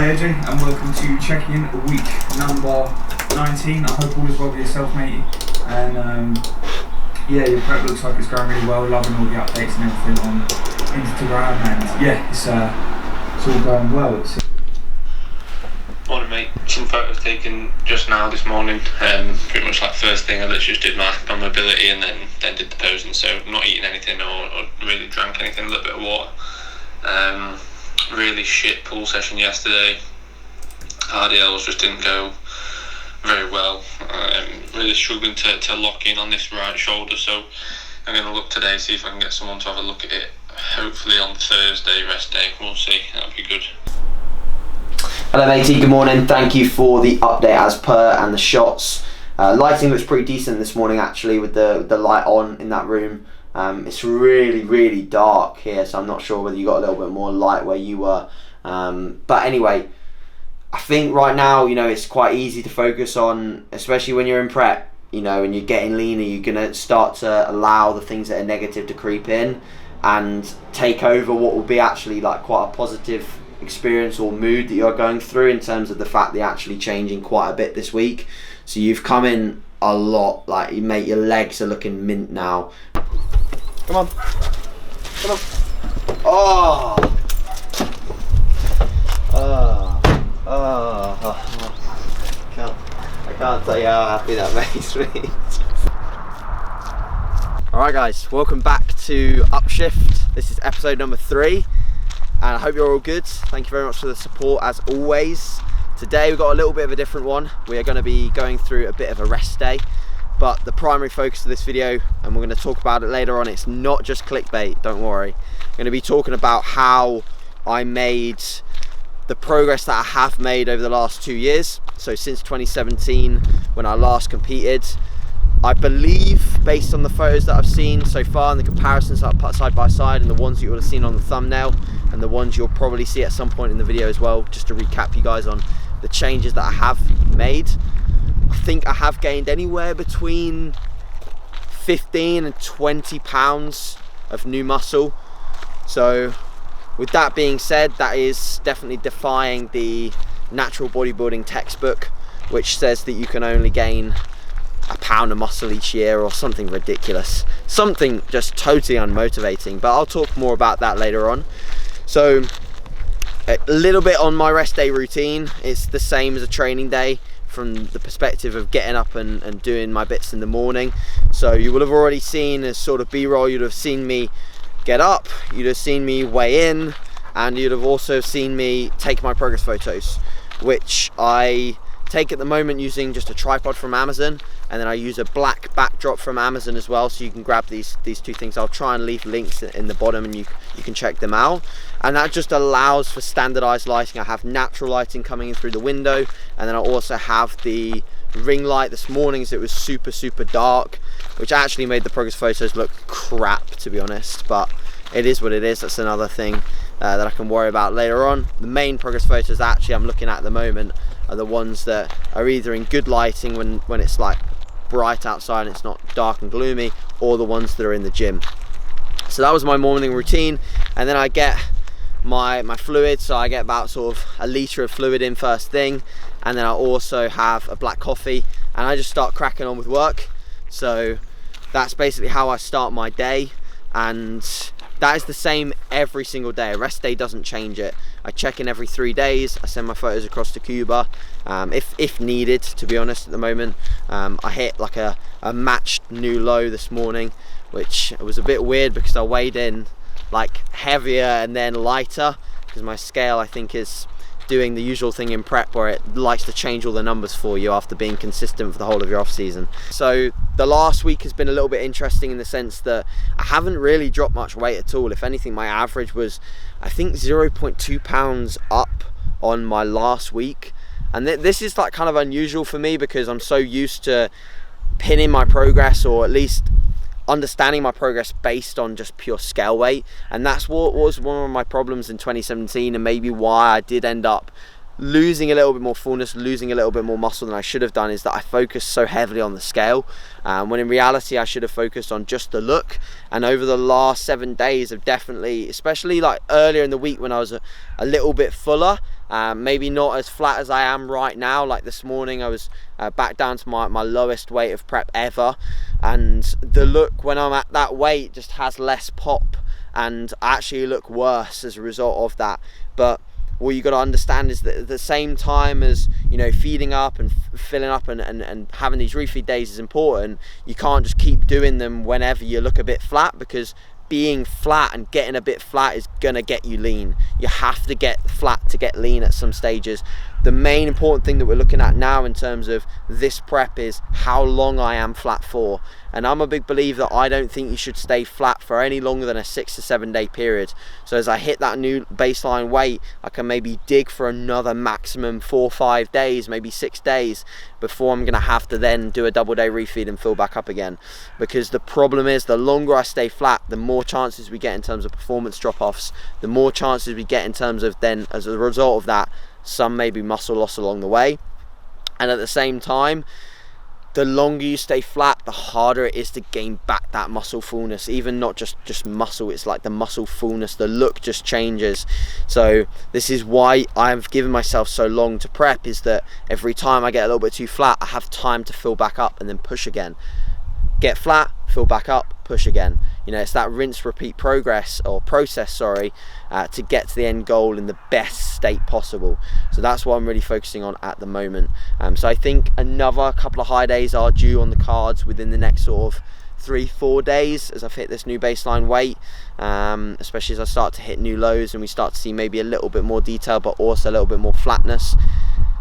Hi Adrian, and welcome to check-in week number 19. I hope all is well with yourself, matey. And yeah, your prep looks like it's going really well. Loving all the updates and everything on Instagram, and yeah, it's all going well. Morning mate, some photos taken just now this morning, pretty much like first thing I literally just did my mobility and then did the posing, so not eating anything or really drank anything, a little bit of water. Really shit pool session yesterday. RDLs just didn't go very well. Really struggling to lock in on this right shoulder, so I'm going to look today, see if I can get someone to have a look at it, hopefully on Thursday, rest day. We'll see, that'll be good. Hello matey, good morning. Thank you for the update as per and the shots. Lighting looks pretty decent this morning actually, with the light on in that room. It's really dark here, so I'm not sure whether you got a little bit more light where you were. But anyway, I think right now, it's quite easy to focus on, especially when you're in prep, and you're getting leaner, you're going to start to allow the things that are negative to creep in and take over what will be actually like quite a positive experience or mood that you're going through, in terms of the fact that you're actually changing quite a bit this week. So you've come in a lot, like mate, your legs are looking mint now. Come on. Oh. I can't tell you how happy that makes me. Alright guys, welcome back to Upshift. This is episode number 3, and I hope you're all good. Thank you very much for the support as always. Today we've got a little bit of a different one. We are going to be going through a bit of a rest day, but the primary focus of this video, and we're going to talk about it later on, it's not just clickbait, don't worry. I'm going to be talking about how I made the progress that I have made over the last 2 years. So since 2017, when I last competed, I believe, based on the photos that I've seen so far and the comparisons that I've put side by side, and the ones you would have seen on the thumbnail and the ones you'll probably see at some point in the video as well, just to recap you guys on the changes that I have made, I think I have gained anywhere between 15 and 20 pounds of new muscle. So with that being said, that is definitely defying the natural bodybuilding textbook, which says that you can only gain a pound of muscle each year or something ridiculous, something just totally unmotivating, but I'll talk more about that later on. So a little bit on my rest day routine. It's the same as a training day from the perspective of getting up and doing my bits in the morning. So you will have already seen as sort of B-roll, you'd have seen me get up, you'd have seen me weigh in, and you'd have also seen me take my progress photos, which I take at the moment using just a tripod from Amazon, and then I use a black backdrop from Amazon as well, so you can grab these two things. I'll try and leave links in the bottom and you can check them out. And that just allows for standardized lighting. I have natural lighting coming in through the window, and then I also have the ring light. This morning it was super dark, which actually made the progress photos look crap, to be honest, but it is what it is. That's another thing that I can worry about later on. The main progress photos actually I'm looking at the moment are the ones that are either in good lighting when it's like bright outside and it's not dark and gloomy, or the ones that are in the gym. So that was my morning routine, and then I get my fluid. So I get about sort of a litre of fluid in first thing, and then I also have a black coffee, and I just start cracking on with work. So that's basically how I start my day, and that is the same every single day. A rest day doesn't change it. I check in every 3 days. I send my photos across to Cuba if needed, to be honest. At the moment I hit like a matched new low this morning, which was a bit weird because I weighed in like heavier and then lighter, because my scale I think is doing the usual thing in prep where it likes to change all the numbers for you after being consistent for the whole of your off season. So the last week has been a little bit interesting in the sense that I haven't really dropped much weight at all. If anything, my average was I think 0.2 pounds up on my last week, and this is like kind of unusual for me because I'm so used to pinning my progress, or at least understanding my progress based on just pure scale weight. And that's what was one of my problems in 2017, and maybe why I did end up losing a little bit more fullness, losing a little bit more muscle than I should have done, is that I focused so heavily on the scale, when in reality I should have focused on just the look. And over the last 7 days I've definitely, especially like earlier in the week when I was a little bit fuller, maybe not as flat as I am right now. Like this morning I was back down to my lowest weight of prep ever, and the look when I'm at that weight just has less pop, and I actually look worse as a result of that. But what you got to understand is that at the same time as, you know, feeding up and filling up and having these refeed days is important, you can't just keep doing them whenever you look a bit flat, because being flat and getting a bit flat is gonna get you lean. You have to get flat to get lean at some stages. The main important thing that we're looking at now in terms of this prep is how long I am flat for. And I'm a big believer that I don't think you should stay flat for any longer than a 6 to 7 day period. So as I hit that new baseline weight, I can maybe dig for another maximum 4 or 5 days, maybe 6 days, before I'm gonna have to then do a double day refeed and fill back up again. Because the problem is, the longer I stay flat, the more chances we get in terms of performance drop-offs, the more chances we get in terms of then, as a result of that, some maybe muscle loss along the way. And at the same time, the longer you stay flat, the harder it is to gain back that muscle fullness. Even not just muscle, it's like the muscle fullness, the look just changes. So this is why I've given myself so long to prep, is that every time I get a little bit too flat, I have time to fill back up and then push again. Get flat, fill back up, push again. You know, it's that rinse repeat process to get to the end goal in the best state possible. So that's what I'm really focusing on at the moment. So I think another couple of high days are due on the cards within the next sort of 3-4 days as I've hit this new baseline weight, especially as I start to hit new lows and we start to see maybe a little bit more detail, but also a little bit more flatness.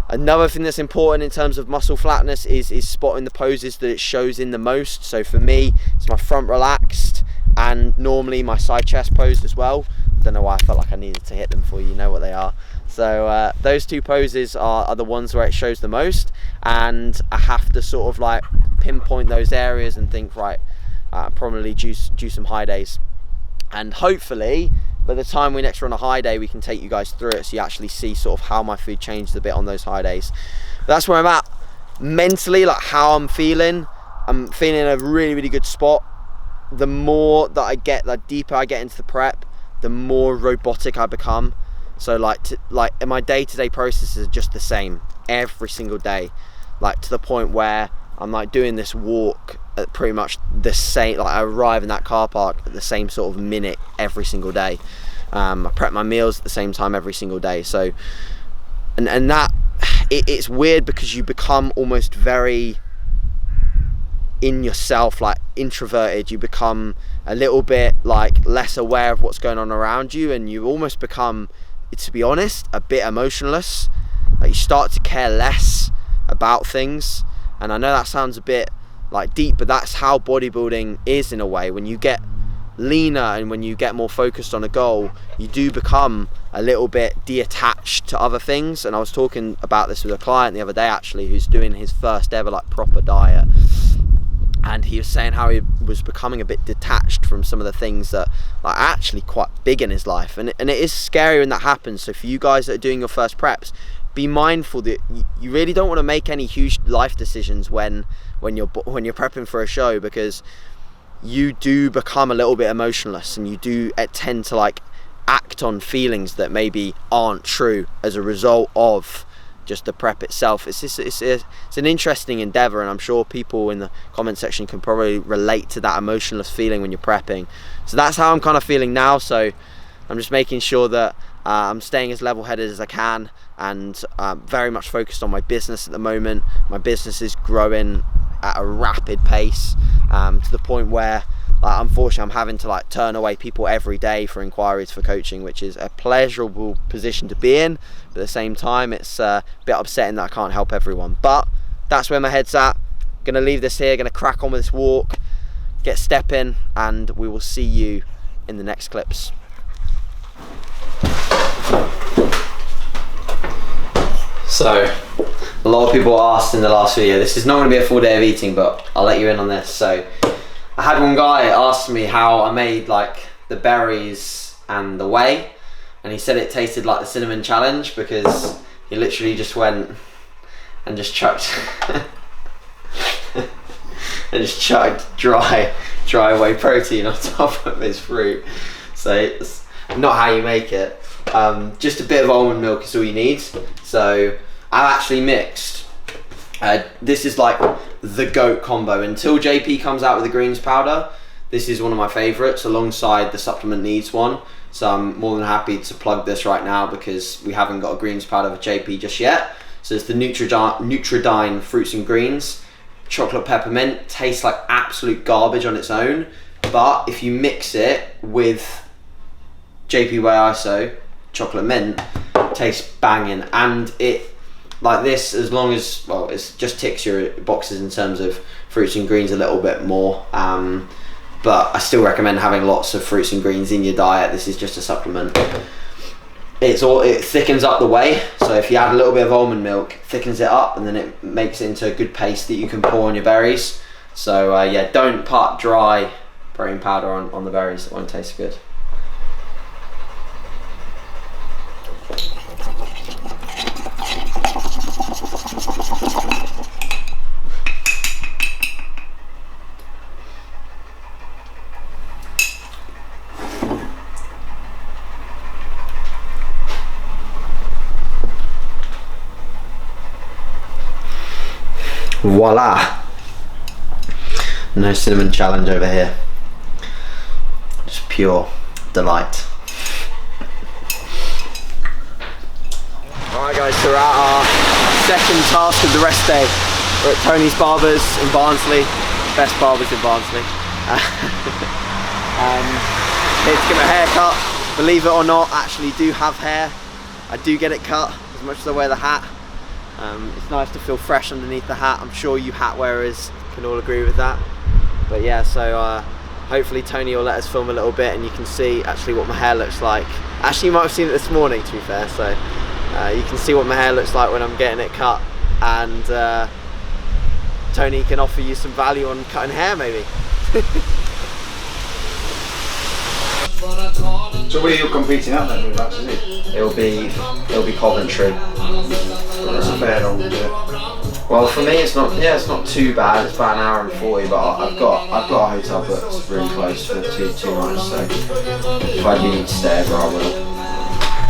Another thing that's important in terms of muscle flatness is spotting the poses that it shows in the most. So for me, it's my front relaxed and normally my side chest pose as well. I don't know why I felt like I needed to hit them for you, you know what they are. So those two poses are the ones where it shows the most, and I have to sort of like pinpoint those areas and think, right, probably due some high days. And hopefully by the time we next run a high day, we can take you guys through it so you actually see sort of how my food changes a bit on those high days. But that's where I'm at mentally, like how I'm feeling. I'm feeling in a really, really good spot. The more that I get, the deeper I get into the prep, the more robotic I become. So like my day-to-day processes are just the same every single day, like to the point where I'm like doing this walk at pretty much the same, like I arrive in that car park at the same sort of minute every single day. I prep my meals at the same time every single day. So and that it's weird because you become almost very in yourself, like introverted. You become a little bit like less aware of what's going on around you, and you almost become, to be honest, a bit emotionless. Like you start to care less about things. And I know that sounds a bit like deep, but that's how bodybuilding is in a way. When you get leaner and when you get more focused on a goal, you do become a little bit detached to other things. And I was talking about this with a client the other day actually, who's doing his first ever like proper diet, and he was saying how he was becoming a bit detached from some of the things that are actually quite big in his life. And it is scary when that happens. So for you guys that are doing your first preps, be mindful that you really don't want to make any huge life decisions when you're prepping for a show, because you do become a little bit emotionless and you do tend to like act on feelings that maybe aren't true as a result of just the prep itself. It's an interesting endeavor, and I'm sure people in the comment section can probably relate to that emotionless feeling when you're prepping. So that's how I'm kind of feeling now. So I'm just making sure that I'm staying as level-headed as I can, and very much focused on my business at the moment. My business is growing at a rapid pace, to the point where unfortunately I'm having to like turn away people every day for inquiries for coaching, which is a pleasurable position to be in, but at the same time it's a bit upsetting that I can't help everyone. But that's where my head's at. Gonna leave this here, gonna crack on with this walk, get stepping, and we will see you in the next clips. So, a lot of people asked in the last video, this is not going to be a full day of eating, but I'll let you in on this. So, I had one guy ask me how I made like the berries and the whey, and he said it tasted like the cinnamon challenge because he he literally just went and just chucked and just chucked dry whey protein on top of his fruit. So it's not how you make it. Just a bit of almond milk is all you need. So I've actually mixed. This is like the GOAT combo. Until JP comes out with the greens powder, this is one of my favourites alongside the supplement needs one. So I'm more than happy to plug this right now because we haven't got a greens powder for JP just yet. So it's the Nutridyne Fruits and Greens. Chocolate peppermint, tastes like absolute garbage on its own. But if you mix it with JP Whey ISO, chocolate mint, tastes banging. And it, like this, as long as, well, it just ticks your boxes in terms of fruits and greens a little bit more. But I still recommend having lots of fruits and greens in your diet. This is just a supplement. It thickens up the whey, so if you add a little bit of almond milk, thickens it up, and then it makes it into a good paste that you can pour on your berries. So yeah, don't put dry protein powder on the berries, it won't taste good. Voila! No cinnamon challenge over here. Just pure delight. Alright guys, so we're at our second task of the rest day. We're at Tony's Barbers in Barnsley. Best barbers in Barnsley. Here to get my hair cut. Believe it or not, I actually do have hair. I do get it cut as much as I wear the hat. It's nice to feel fresh underneath the hat. I'm sure you hat wearers can all agree with that. But yeah, so hopefully Tony will let us film a little bit and you can see actually what my hair looks like. Actually, you might have seen it this morning, to be fair, so you can see what my hair looks like when I'm getting it cut, and Tony can offer you some value on cutting hair maybe. So where are you competing at then with that, is it? It'll be Coventry. That's a fair old Well, for me it's not too bad. It's about an hour and 40, but I've got a hotel booked really close for two nights, so if I do need to stay over I will.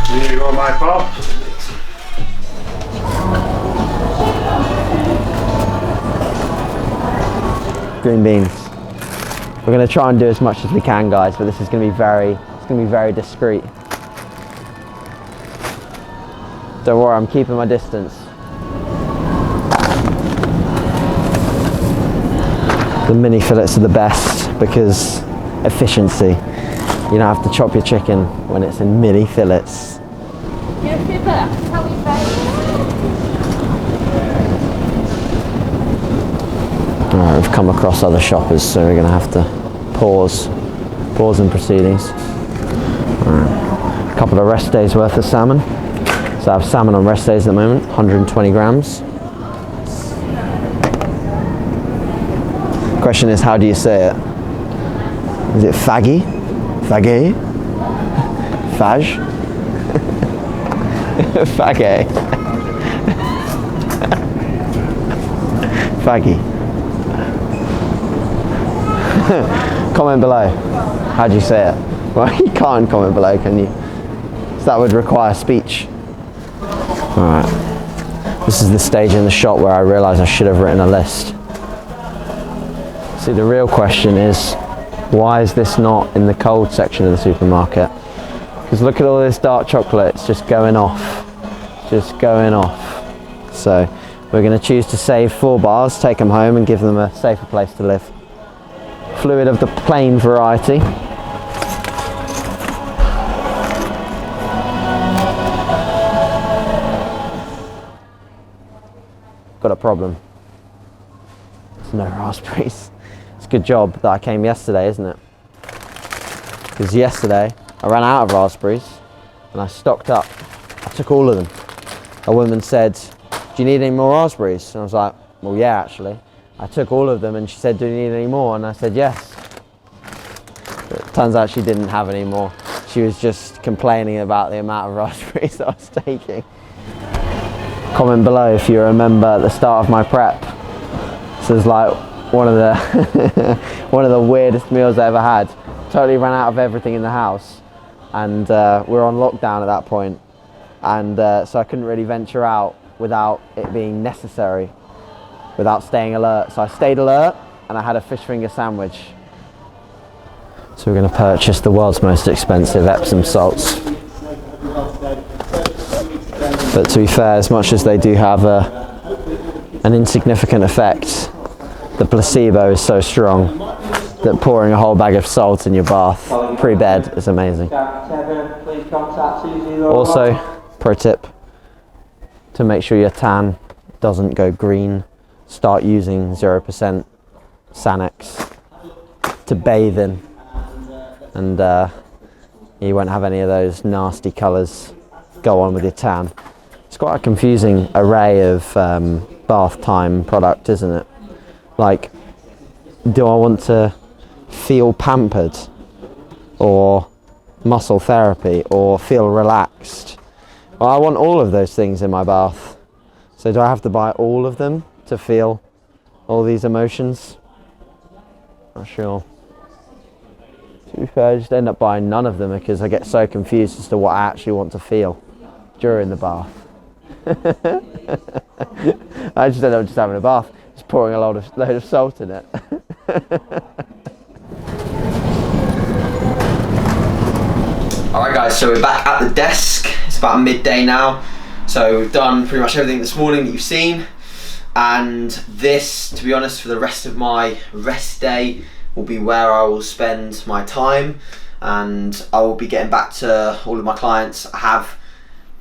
Here you go, my pal. Green beans. We're going to try and do as much as we can, guys, but this is going to be very discreet. Don't worry, I'm keeping my distance. The mini fillets are the best because efficiency. You don't have to chop your chicken when it's in mini fillets. Alright, we've come across other shoppers, so we're going to have to pause in proceedings. Right. A couple of rest days worth of salmon. So I have salmon on rest days at the moment, 120 grams. Question is, how do you say it? Is it faggy? Faggy? Faj? Faggy. Faggy. Comment below. How do you say it? Well, you can't comment below, can you? So that would require speech. Alright. This is the stage in the shop where I realise I should have written a list. See, the real question is, why is this not in the cold section of the supermarket? Because look at all this dark chocolate, it's just going off. Just going off. So we're going to choose to save 4 bars, take them home and give them a safer place to live. Fluid of the plain variety. Got a problem. There's no raspberries. It's a good job that I came yesterday, isn't it? Because yesterday I ran out of raspberries and I stocked up. I took all of them. A woman said, "Do you need any more raspberries?" And I was like, "Well, yeah, actually." I took all of them and she said, "Do you need any more?" And I said, "Yes." But it turns out she didn't have any more. She was just complaining about the amount of raspberries that I was taking. Comment below if you remember at the start of my prep. This is like one of the one of the weirdest meals I ever had. Totally ran out of everything in the house, and we were on lockdown at that point, and so I couldn't really venture out without it being necessary, without staying alert. So I stayed alert, and I had a fish finger sandwich. So we're going to purchase the world's most expensive Epsom salts. But to be fair, as much as they do have an insignificant effect, the placebo is so strong that pouring a whole bag of salt in your bath pre-bed is amazing. Also, pro tip, to make sure your tan doesn't go green, start using 0% Sanex to bathe in, and you won't have any of those nasty colours go on with your tan. It's quite a confusing array of bath time product, isn't it? Like, do I want to feel pampered, or muscle therapy, or feel relaxed? Well, I want all of those things in my bath. So do I have to buy all of them to feel all these emotions? Not sure. To be fair, I just end up buying none of them because I get so confused as to what I actually want to feel during the bath. I just end up just having a bath, just pouring a load of salt in it. Alright guys, so we're back at the desk. It's about midday now. So we've done pretty much everything this morning that you've seen. And this, to be honest, for the rest of my rest day will be where I will spend my time. And I will be getting back to all of my clients.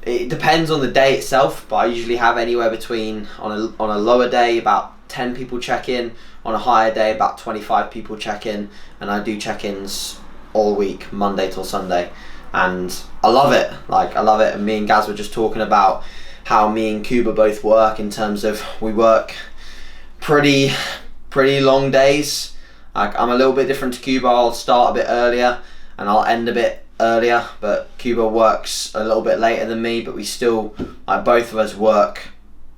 It depends on the day itself, but I usually have anywhere between, on a lower day, about 10 people check in, on a higher day, about 25 people check in, and I do check-ins all week, Monday till Sunday, and I love it. I love it. And me and Gaz were just talking about how me and Cuba both work, in terms of we work pretty long days. I'm a little bit different to Cuba. I'll start a bit earlier and I'll end a bit earlier, but Cuba works a little bit later than me, but we still, both of us work,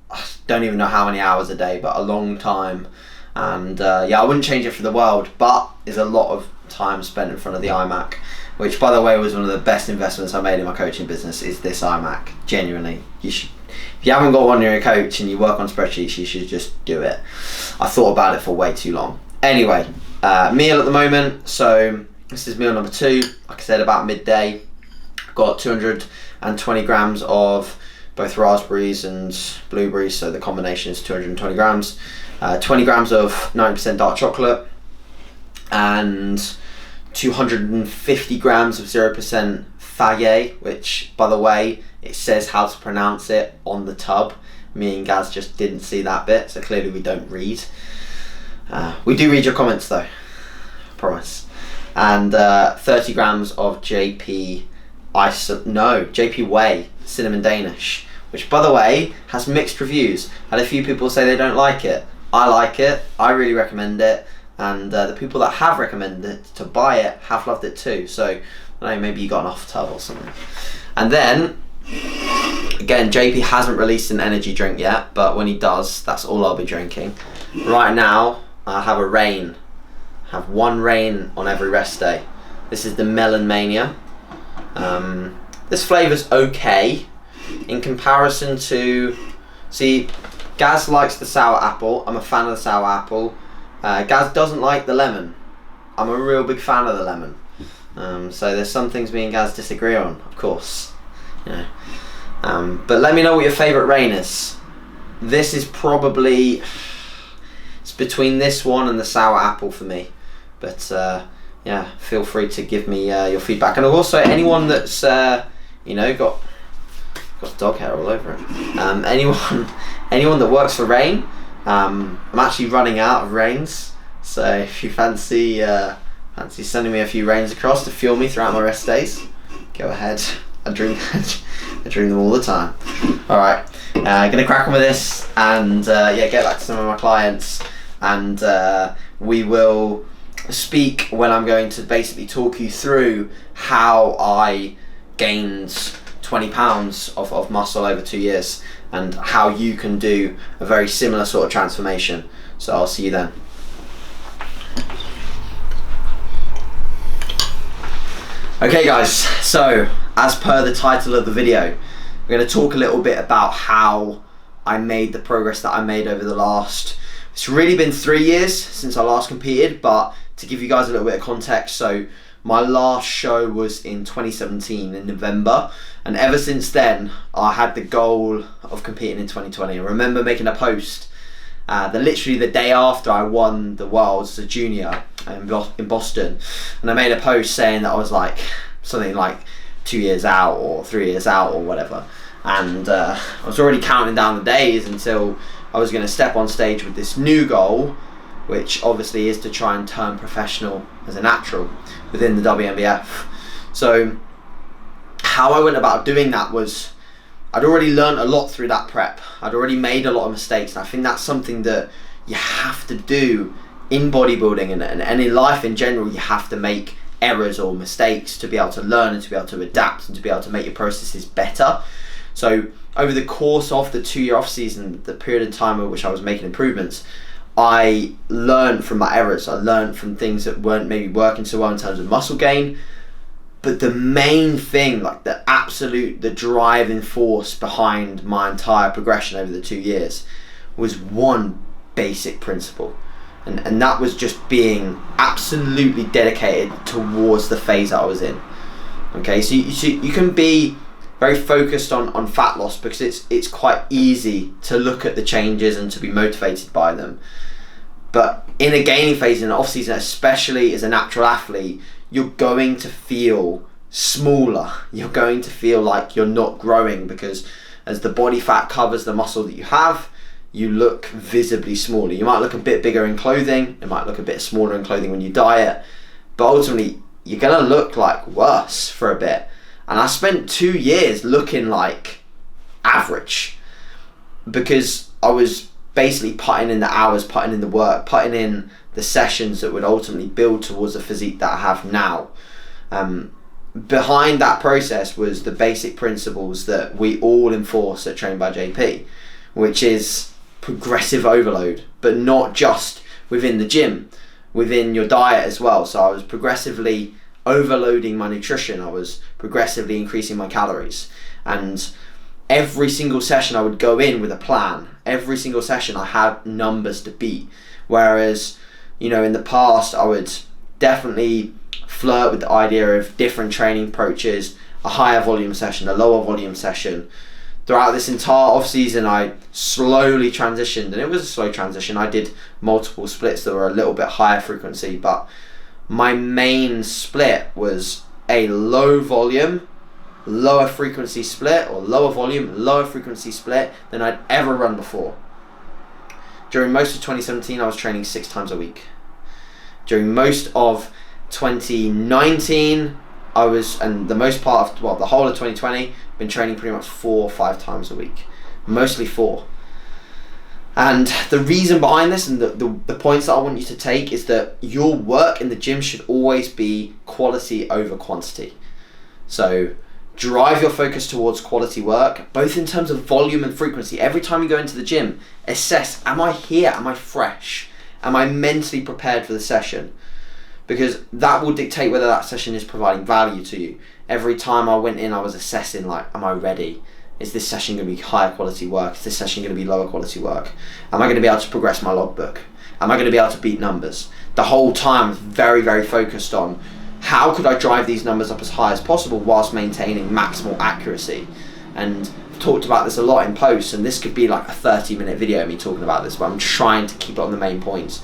I don't even know how many hours a day, but a long time. And yeah, I wouldn't change it for the world, but there's a lot of time spent in front of the iMac, which, by the way, was one of the best investments I made in my coaching business, is this iMac. Genuinely, you should, if you haven't got one, you're a coach and you work on spreadsheets, you should just do it. I thought about it for way too long. Anyway, meal at the moment, so this is meal number 2, like I said, about midday. Got 220 grams of both raspberries and blueberries, so the combination is 220 grams. 20 grams of 90% dark chocolate, and 250 grams of 0% Fagay, which, by the way, it says how to pronounce it on the tub. Me and Gaz just didn't see that bit, so clearly we don't read. We do read your comments though, I promise. And 30 grams of JP Way Cinnamon Danish, which, by the way, has mixed reviews. Had a few people say they don't like it. I like it, I really recommend it, and the people that have recommended it to buy it have loved it too. So, I don't know, maybe you got an off tub or something. And then, again, JP hasn't released an energy drink yet, but when he does, that's all I'll be drinking. Right now, I have a Reign. I have one Reign on every rest day. This is the Melon Mania. This flavour's okay in comparison to, see, Gaz likes the sour apple. I'm a fan of the sour apple. Gaz doesn't like the lemon. I'm a real big fan of the lemon. So there's some things me and Gaz disagree on, of course. You know. But let me know what your favourite Reign is. This is probably, it's between this one and the sour apple for me. But yeah, feel free to give me your feedback. And also, anyone that's you know, got dog hair all over it. Anyone that works for Reign, I'm actually running out of Reigns. So if you fancy sending me a few Reigns across to fuel me throughout my rest days, go ahead. I drink them all the time. All right, gonna crack on with this and yeah, get back to some of my clients, and we will speak when I'm going to basically talk you through how I gained 20 pounds of muscle over 2 years. and how you can do a very similar sort of transformation. So I'll see you then. Okay guys, so as per the title of the video, we're going to talk a little bit about how I made the progress that I made over the last, it's really been 3 years since I last competed, but to give you guys a little bit of context, so my last show was in 2017 in November, and ever since then I had the goal of competing in 2020. I remember making a post literally the day after I won the Worlds as a junior in Boston, and I made a post saying that I was like something like 2 years out or 3 years out or whatever, and I was already counting down the days until I was going to step on stage with this new goal, which obviously is to try and turn professional as a natural within the WNBF. So how I went about doing that was, I'd already learned a lot through that prep. I'd already made a lot of mistakes, and I think that's something that you have to do in bodybuilding and in life in general. You have to make errors or mistakes to be able to learn and to be able to adapt and to be able to make your processes better. So over the course of the 2 year off season, the period of time in which I was making improvements, I learned from my errors. I learned from things that weren't maybe working so well in terms of muscle gain. But the main thing, like the driving force behind my entire progression over the 2 years was one basic principle. And that was just being absolutely dedicated towards the phase that I was in. Okay, so you can be very focused on fat loss because it's quite easy to look at the changes and to be motivated by them. But in a gaining phase, in an off season, especially as a natural athlete, you're going to feel smaller. You're going to feel like you're not growing, because as the body fat covers the muscle that you have, you look visibly smaller. You might look a bit bigger in clothing, it might look a bit smaller in clothing when you diet, but ultimately you're gonna look like worse for a bit. And I spent 2 years looking like average because I was basically putting in the hours, putting in the work, putting in the sessions that would ultimately build towards the physique that I have now. Behind that process was the basic principles that we all enforce at Trained by JP, which is progressive overload, but not just within the gym, within your diet as well. So I was progressively overloading my nutrition, I was progressively increasing my calories, and every single session I would go in with a plan. Every single session I had numbers to beat, whereas in the past I would definitely flirt with the idea of different training approaches, a higher volume session, a lower volume session. Throughout this entire off season I slowly transitioned, and it was a slow transition. I did multiple splits that were a little bit higher frequency, but my main split was a low volume, lower frequency split, or lower volume, lower frequency split than I'd ever run before. During most of 2017 I was training 6 times a week. During most of 2019 I was, and the most part of, the whole of 2020, been training pretty much 4 or 5 times a week, mostly 4. And the reason behind this, and the points that I want you to take, is that your work in the gym should always be quality over quantity. So drive your focus towards quality work, both in terms of volume and frequency. Every time you go into the gym, assess, am I here? Am I fresh? Am I mentally prepared for the session? Because that will dictate whether that session is providing value to you. Every time I went in, I was assessing, like, am I ready? Is this session going to be higher quality work? Is this session going to be lower quality work? Am I going to be able to progress my logbook? Am I going to be able to beat numbers? The whole time I was very, very focused on how could I drive these numbers up as high as possible whilst maintaining maximal accuracy. And I've talked about this a lot in posts, and this could be like a 30-minute video of me talking about this, but I'm trying to keep it on the main points.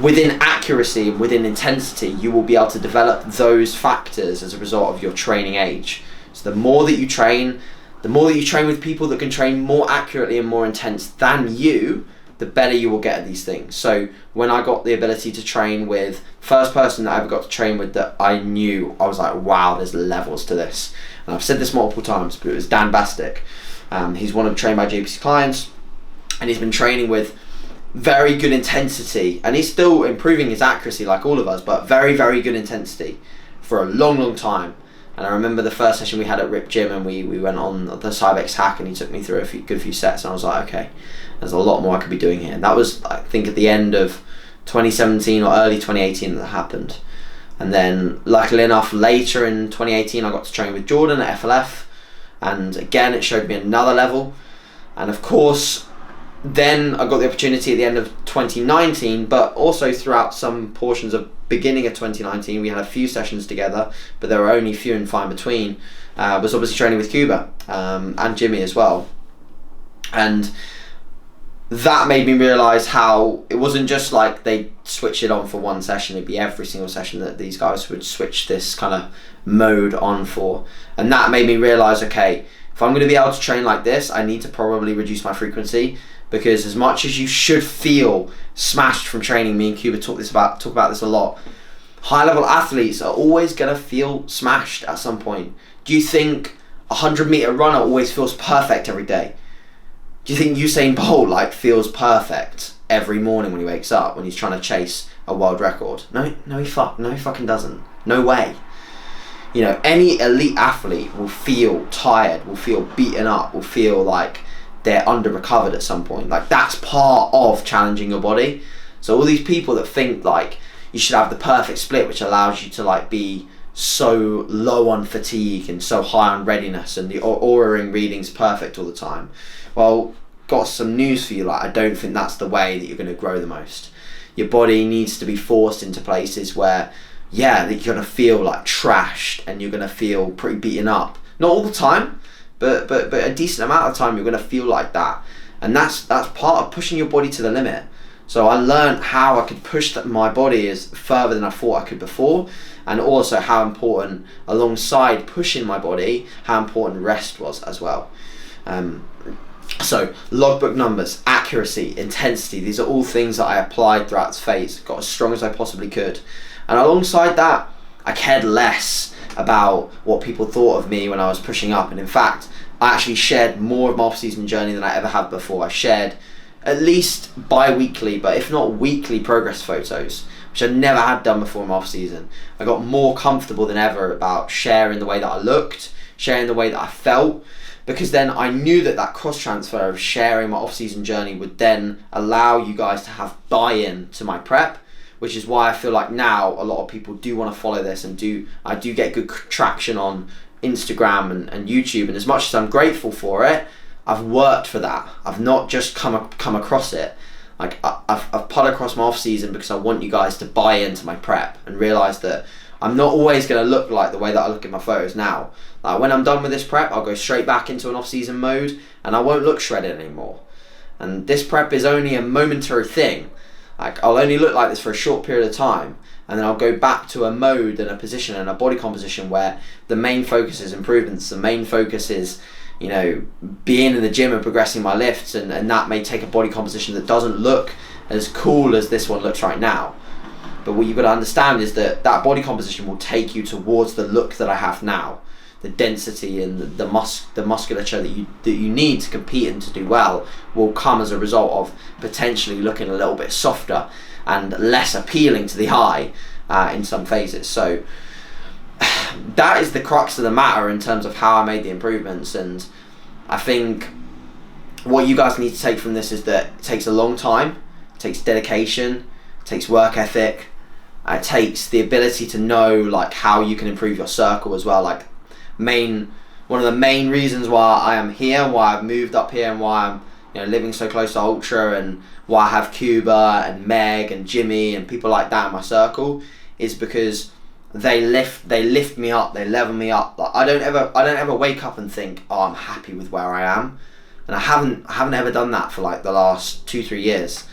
Within accuracy, within intensity, you will be able to develop those factors as a result of your training age. So the more that you train with people that can train more accurately and more intense than you, the better you will get at these things. So when I got the ability to train with, first person that I ever got to train with that I knew, I was like, wow, there's levels to this. And I've said this multiple times, but it was Dan Bastick. He's one of Trained by JP's clients, and he's been training with very good intensity, and he's still improving his accuracy like all of us, but very, very good intensity for a long, long time. And I remember the first session we had at Rip Gym, and we went on the Cybex hack, and he took me through a good few sets, and I was like, okay, there's a lot more I could be doing here. And that was, I think, at the end of 2017 or early 2018 that happened. And then, luckily enough, later in 2018, I got to train with Jordan at FLF, and again, it showed me another level. And of course, then I got the opportunity at the end of 2019, but also throughout some portions of beginning of 2019, we had a few sessions together, but there were only few and far in between. Was obviously training with Cuba and Jimmy as well. And that made me realise how it wasn't just like they switch it on for one session, it'd be every single session that these guys would switch this kind of mode on for. And that made me realise, okay, if I'm going to be able to train like this, I need to probably reduce my frequency, because as much as you should feel smashed from training, me and Cuba talk about this a lot, high level athletes are always going to feel smashed at some point. Do you think a 100-meter runner always feels perfect every day? Do you think Usain Bolt feels perfect every morning when he wakes up, when he's trying to chase a world record? No, he fucking doesn't. No way. You know, any elite athlete will feel tired, will feel beaten up, will feel like they're under recovered at some point. Like, that's part of challenging your body. So all these people that think like you should have the perfect split, which allows you to be so low on fatigue and so high on readiness, and the aura ring reading's perfect all the time. Well, got some news for you. I don't think that's the way that you're going to grow the most. Your body needs to be forced into places where, that you're going to feel trashed, and you're going to feel pretty beaten up. Not all the time, but a decent amount of time you're going to feel like that. And that's part of pushing your body to the limit. So I learned how I could push my body as further than I thought I could before, and also how important, alongside pushing my body, how important rest was as well. So logbook numbers, accuracy, intensity, these are all things that I applied throughout this phase, got as strong as I possibly could. And alongside that, I cared less about what people thought of me when I was pushing up. And in fact, I actually shared more of my off-season journey than I ever have before. I shared at least bi-weekly, but if not weekly, progress photos, which I never had done before in my off-season. I got more comfortable than ever about sharing the way that I looked, sharing the way that I felt, because then I knew that cross-transfer of sharing my off-season journey would then allow you guys to have buy-in to my prep, which is why I feel like now a lot of people do want to follow this, and I do get good traction on Instagram and YouTube. And as much as I'm grateful for it, I've worked for that. I've not just come across it. I've put across my off-season because I want you guys to buy into my prep and realise that I'm not always going to look like the way that I look in my photos now. When I'm done with this prep, I'll go straight back into an off-season mode, and I won't look shredded anymore. And this prep is only a momentary thing. I'll only look like this for a short period of time, and then I'll go back to a mode and a position and a body composition where the main focus is improvements. The main focus is, being in the gym and progressing my lifts, and that may take a body composition that doesn't look as cool as this one looks right now. But what you've got to understand is that body composition will take you towards the look that I have now. The density and the musculature that you need to compete and to do well will come as a result of potentially looking a little bit softer and less appealing to the eye in some phases. So that is the crux of the matter in terms of how I made the improvements. And I think what you guys need to take from this is that it takes a long time, it takes dedication, it takes work ethic, it takes the ability to know how you can improve your circle as well. One of the main reasons why I am here, why I've moved up here, and why I'm living so close to Ultra, and why I have Cuba and Meg and Jimmy and people like that in my circle, is because they lift me up, they level me up. I don't ever wake up and think, oh, I'm happy with where I am, and I haven't ever done that for the last 2-3 years.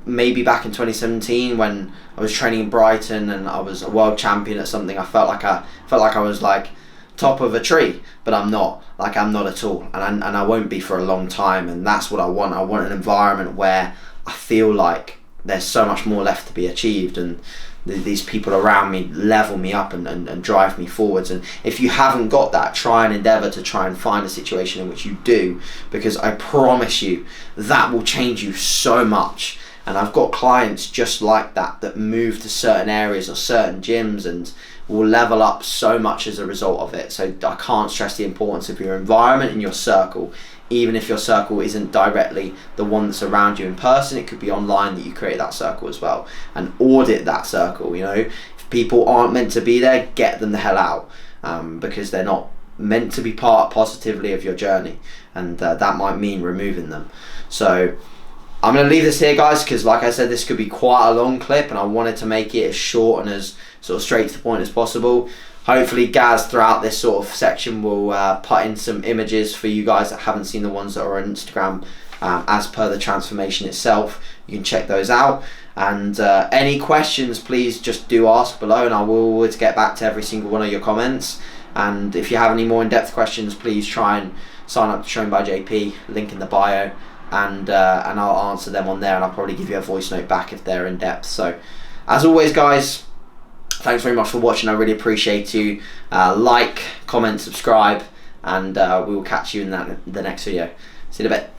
Maybe back in 2017 when I was training in Brighton and I was a world champion at something, I felt like I was top of a tree, but I'm not. I'm not at all, and I won't be for a long time. And that's what I want. I want an environment where I feel like there's so much more left to be achieved, and these people around me level me up and drive me forwards. And if you haven't got that, try and endeavour to try and find a situation in which you do, because I promise you that will change you so much. And I've got clients just like that move to certain areas or certain gyms and will level up so much as a result of it. So I can't stress the importance of your environment and your circle. Even if your circle isn't directly the one that's around you in person, it could be online that you create that circle as well. And audit that circle, you know. If people aren't meant to be there, get them the hell out, because they're not meant to be part positively of your journey, and that might mean removing them. So I'm going to leave this here, guys, because like I said, this could be quite a long clip, and I wanted to make it as short and as sort of straight to the point as possible. Hopefully Gaz throughout this sort of section will put in some images for you guys that haven't seen the ones that are on Instagram as per the transformation itself. You can check those out, and any questions, please just do ask below, and I will always get back to every single one of your comments. And if you have any more in-depth questions, please try and sign up to Shown by JP, link in the bio, and I'll answer them on there, and I'll probably give you a voice note back if they're in-depth. So as always, guys, thanks very much for watching. I really appreciate you. Like, comment, subscribe, and we will catch you in the next video. See you in a bit.